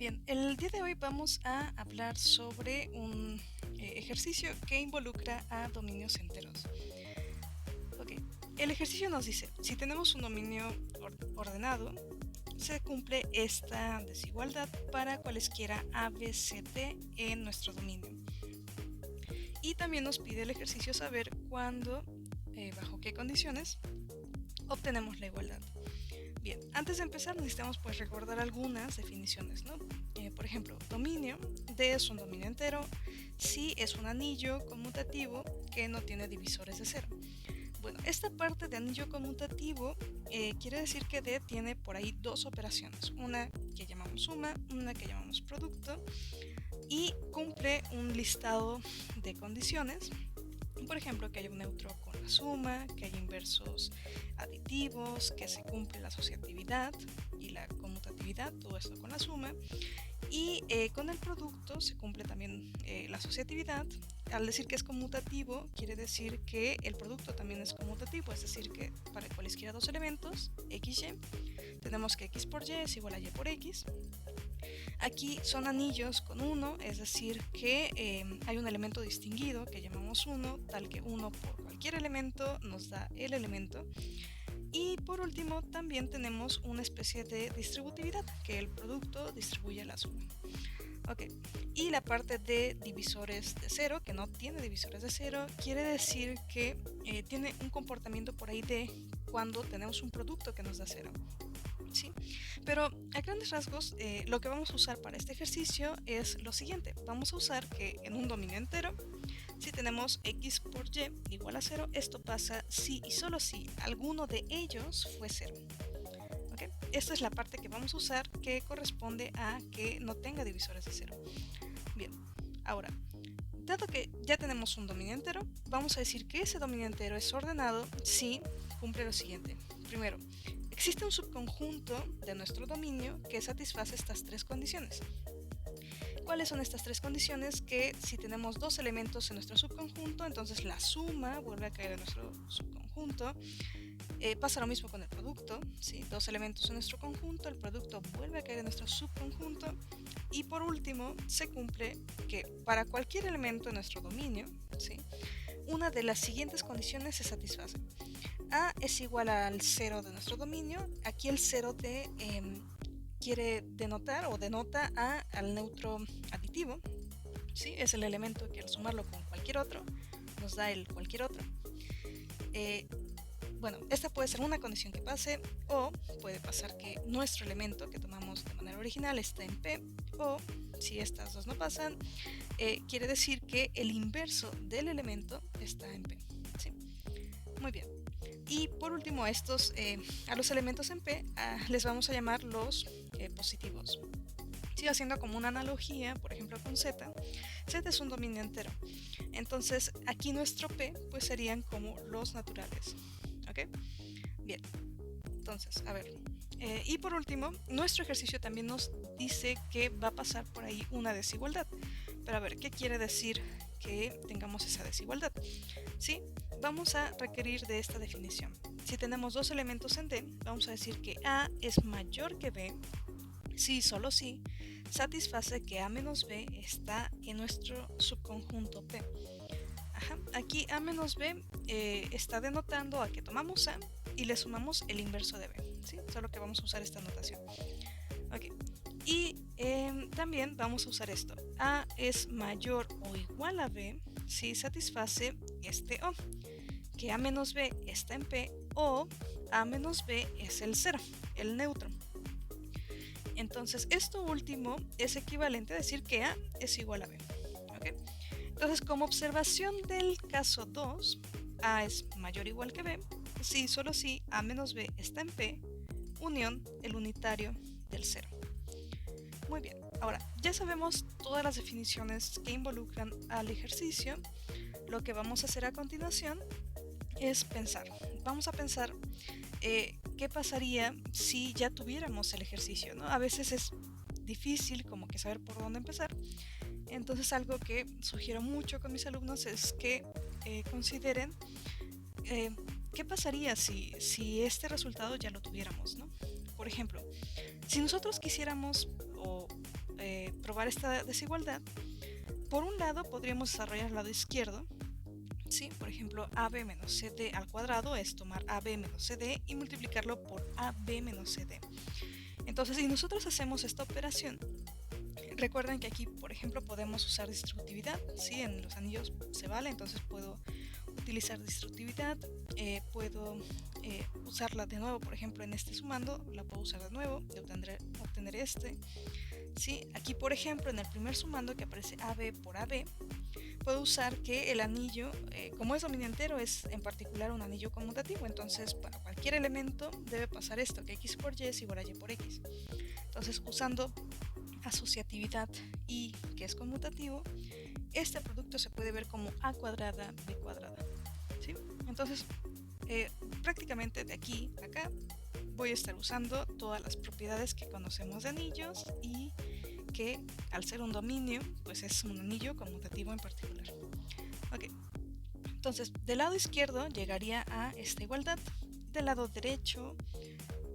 Bien, el día de hoy vamos a hablar sobre un ejercicio que involucra a dominios enteros. Ok, el ejercicio nos dice, si tenemos un dominio ordenado, se cumple esta desigualdad para cualesquiera A, B, C, D en nuestro dominio. Y también nos pide el ejercicio saber cuándo, bajo qué condiciones, obtenemos la igualdad. Bien, antes de empezar necesitamos recordar algunas definiciones, ¿no? Por ejemplo, dominio. D es un dominio entero. Si es un anillo conmutativo que no tiene divisores de cero. Bueno, esta parte de anillo conmutativo quiere decir que D tiene por ahí dos operaciones. Una que llamamos suma, una que llamamos producto. Y cumple un listado de condiciones. Por ejemplo, que haya un neutro con la suma, que haya inversos aditivos, que se cumple la asociatividad y la conmutatividad, todo esto con la suma. Y con el producto se cumple también la asociatividad. Al decir que es conmutativo, quiere decir que el producto también es conmutativo, es decir, que para cualesquiera dos elementos, x, y, tenemos que x por y es igual a y por x. Aquí son anillos con 1, es decir que hay un elemento distinguido que llamamos 1, tal que 1 por cualquier elemento nos da el elemento. Y por último también tenemos una especie de distributividad, que el producto distribuye la suma. Ok, y la parte de divisores de cero, que no tiene divisores de cero, quiere decir que tiene un comportamiento por ahí de cuando tenemos un producto que nos da cero. ¿Sí? Pero a grandes rasgos lo que vamos a usar para este ejercicio es lo siguiente. Vamos a usar que en un dominio entero, si tenemos x por y igual a 0, esto pasa si y solo si alguno de ellos fue 0. ¿Okay? Esta es la parte que vamos a usar que corresponde a que no tenga divisores de 0. Bien, ahora, dado que ya tenemos un dominio entero, vamos a decir que ese dominio entero es ordenado si cumple lo siguiente. Primero, existe un subconjunto de nuestro dominio que satisface estas tres condiciones. ¿Cuáles son estas tres condiciones? Que si tenemos dos elementos en nuestro subconjunto, entonces la suma vuelve a caer en nuestro subconjunto. Pasa lo mismo con el producto, ¿sí? Dos elementos en nuestro conjunto, el producto vuelve a caer en nuestro subconjunto. Y por último, se cumple que para cualquier elemento en nuestro dominio, ¿sí?, una de las siguientes condiciones se satisface. A es igual al 0 de nuestro dominio. Aquí el 0 quiere denotar o denota al neutro aditivo, ¿sí? Es el elemento que al sumarlo con cualquier otro nos da el cualquier otro. Bueno, esta puede ser una condición que pase, o puede pasar que nuestro elemento que tomamos de manera original está en P, o si estas dos no pasan, quiere decir que el inverso del elemento está en P, ¿sí? Muy bien. Y por último, a los elementos en P les vamos a llamar los positivos. Sí, haciendo como una analogía, por ejemplo con Z, Z es un dominio entero. Entonces aquí nuestro P pues serían como los naturales. ¿Ok? Bien. Entonces, a ver. Y por último, nuestro ejercicio también nos dice que va a pasar por ahí una desigualdad. Pero a ver, ¿qué quiere decir que tengamos esa desigualdad? Sí, vamos a requerir de esta definición. Si tenemos dos elementos en D, vamos a decir que A es mayor que B, si solo si satisface que A menos B está en nuestro subconjunto P. Aquí A menos B está denotando a que tomamos A y le sumamos el inverso de B, ¿sí? Solo que vamos a usar esta notación. Ok. Y también vamos a usar esto. A es mayor o igual a B si satisface este O, que A menos B está en P, o A menos B es el 0, el neutro. Entonces esto último es equivalente a decir que A es igual a B. ¿Okay? Entonces, como observación del caso 2, A es mayor o igual que B, si solo si A menos B está en P, unión el unitario del 0. Muy bien, ahora ya sabemos todas las definiciones que involucran al ejercicio. Lo que vamos a hacer a continuación es pensar. Vamos a pensar qué pasaría si ya tuviéramos el ejercicio, ¿no? A veces es difícil como que saber por dónde empezar. Entonces algo que sugiero mucho con mis alumnos es que consideren qué pasaría si este resultado ya lo tuviéramos, ¿no? Por ejemplo, si nosotros quisiéramos probar esta desigualdad, por un lado podríamos desarrollar el lado izquierdo. ¿Sí? Por ejemplo, AB menos CD al cuadrado es tomar AB menos CD y multiplicarlo por AB menos CD. Entonces, si nosotros hacemos esta operación, recuerden que aquí, por ejemplo, podemos usar distributividad, ¿sí? En los anillos se vale, entonces puedo utilizar distributividad, puedo usarla de nuevo, por ejemplo, en este sumando, la puedo usar de nuevo y obtener este. ¿Sí? Aquí, por ejemplo, en el primer sumando que aparece AB por AB, puedo usar que el anillo, como es dominio entero, es en particular un anillo conmutativo. Entonces, para cualquier elemento debe pasar esto, que x por y es igual a y por x. Entonces, usando asociatividad y que es conmutativo, este producto se puede ver como a cuadrada b cuadrada. ¿Sí? Entonces, prácticamente de aquí a acá voy a estar usando todas las propiedades que conocemos de anillos y que al ser un dominio, pues es un anillo conmutativo en particular. Ok, entonces del lado izquierdo llegaría a esta igualdad, del lado derecho,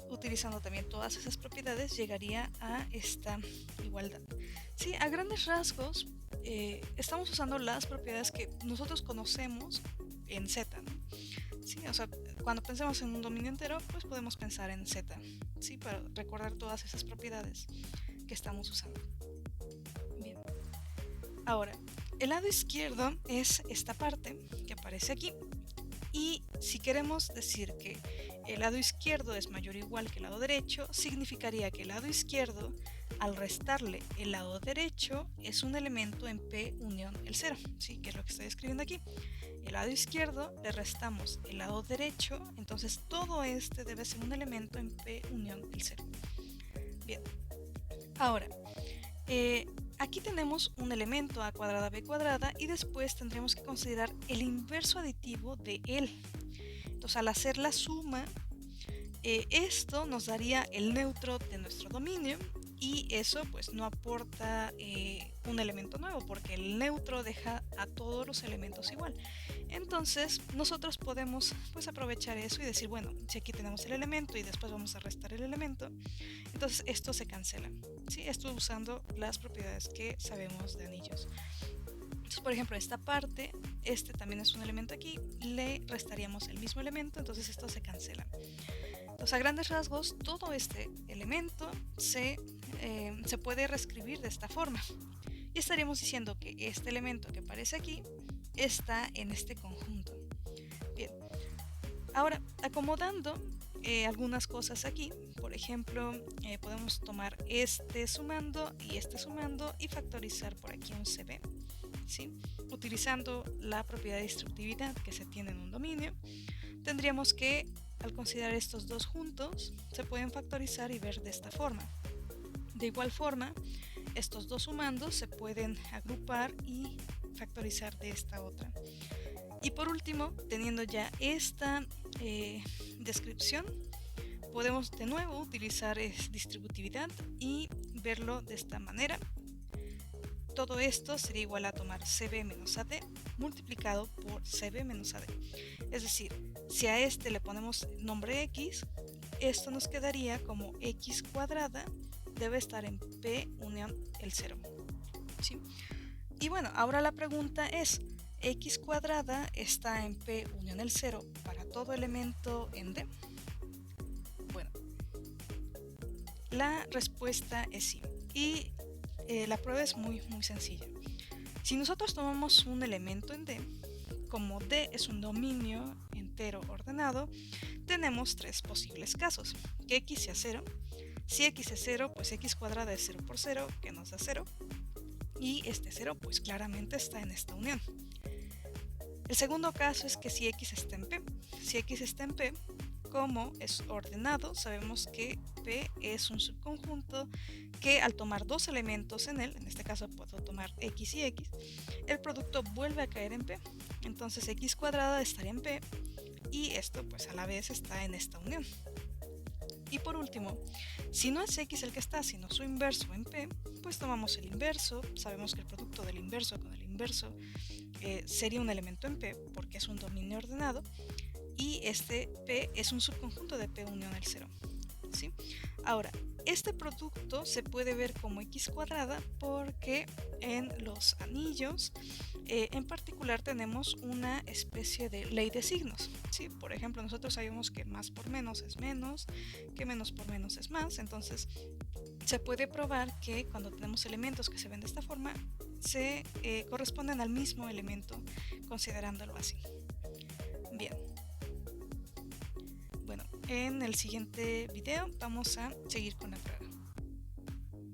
utilizando también todas esas propiedades, llegaría a esta igualdad. Sí, a grandes rasgos, estamos usando las propiedades que nosotros conocemos en Z, ¿no? Sí, o sea, cuando pensemos en un dominio entero, pues podemos pensar en Z, ¿sí? Para recordar todas esas propiedades que estamos usando. Bien. Ahora, el lado izquierdo es esta parte que aparece aquí. Y si queremos decir que el lado izquierdo es mayor o igual que el lado derecho, significaría que el lado izquierdo, al restarle el lado derecho, es un elemento en P unión el 0, ¿sí? Que es lo que estoy escribiendo aquí. El lado izquierdo le restamos el lado derecho, entonces todo este debe ser un elemento en P unión el 0. Bien, ahora, aquí tenemos un elemento a cuadrada b cuadrada y después tendremos que considerar el inverso aditivo de él. Entonces, al hacer la suma, esto nos daría el neutro de nuestro dominio y eso pues no aporta un elemento nuevo porque el neutro deja a todos los elementos igual. Entonces nosotros podemos pues aprovechar eso y decir, bueno, si aquí tenemos el elemento y después vamos a restar el elemento, entonces esto se cancela, ¿sí? Esto usando las propiedades que sabemos de anillos. Entonces, por ejemplo, esta parte, este también es un elemento aquí, le restaríamos el mismo elemento, entonces esto se cancela. Entonces, a grandes rasgos, todo este elemento se puede reescribir de esta forma. Y estaríamos diciendo que este elemento que aparece aquí está en este conjunto. Bien, ahora acomodando algunas cosas aquí, por ejemplo, podemos tomar este sumando y factorizar por aquí un CB, ¿sí? Utilizando la propiedad de distributividad que se tiene en un dominio, tendríamos que, al considerar estos dos juntos, se pueden factorizar y ver de esta forma. De igual forma, estos dos sumandos se pueden agrupar y factorizar de esta otra. Y por último, teniendo ya esta descripción, podemos de nuevo utilizar distributividad y verlo de esta manera. Todo esto sería igual a tomar CB menos AD multiplicado por CB menos AD. Es decir, si a este le ponemos nombre X, esto nos quedaría como X cuadrada debe estar en P unión el 0. ¿Sí? Y bueno, ahora la pregunta es, X cuadrada está en P unión el 0 para todo elemento en D. Bueno, la respuesta es sí. Y la prueba es muy sencilla. Si nosotros tomamos un elemento en D, como D es un dominio entero ordenado, tenemos tres posibles casos. Que X sea 0. Si X es 0, pues X cuadrada es 0 por 0, que nos da 0. Y este 0 pues claramente está en esta unión. El segundo caso es que si X está en P. Si X está en P, como es ordenado, sabemos que P es un subconjunto que al tomar dos elementos en él, en este caso puedo tomar X y X, el producto vuelve a caer en P. Entonces X cuadrada estaría en P y esto pues a la vez está en esta unión. Y por último, si no es X el que está, sino su inverso en P, pues tomamos el inverso, sabemos que el producto del inverso con el inverso sería un elemento en P porque es un dominio ordenado y este P es un subconjunto de P unión el 0. ¿Sí? Ahora, Este producto se puede ver como x cuadrada porque en los anillos en particular tenemos una especie de ley de signos, ¿sí? Por ejemplo, nosotros sabemos que más por menos es menos, que menos por menos es más, entonces se puede probar que cuando tenemos elementos que se ven de esta forma se corresponden al mismo elemento, considerándolo así. Bien. Bueno, en el siguiente video vamos a seguir con la práctica.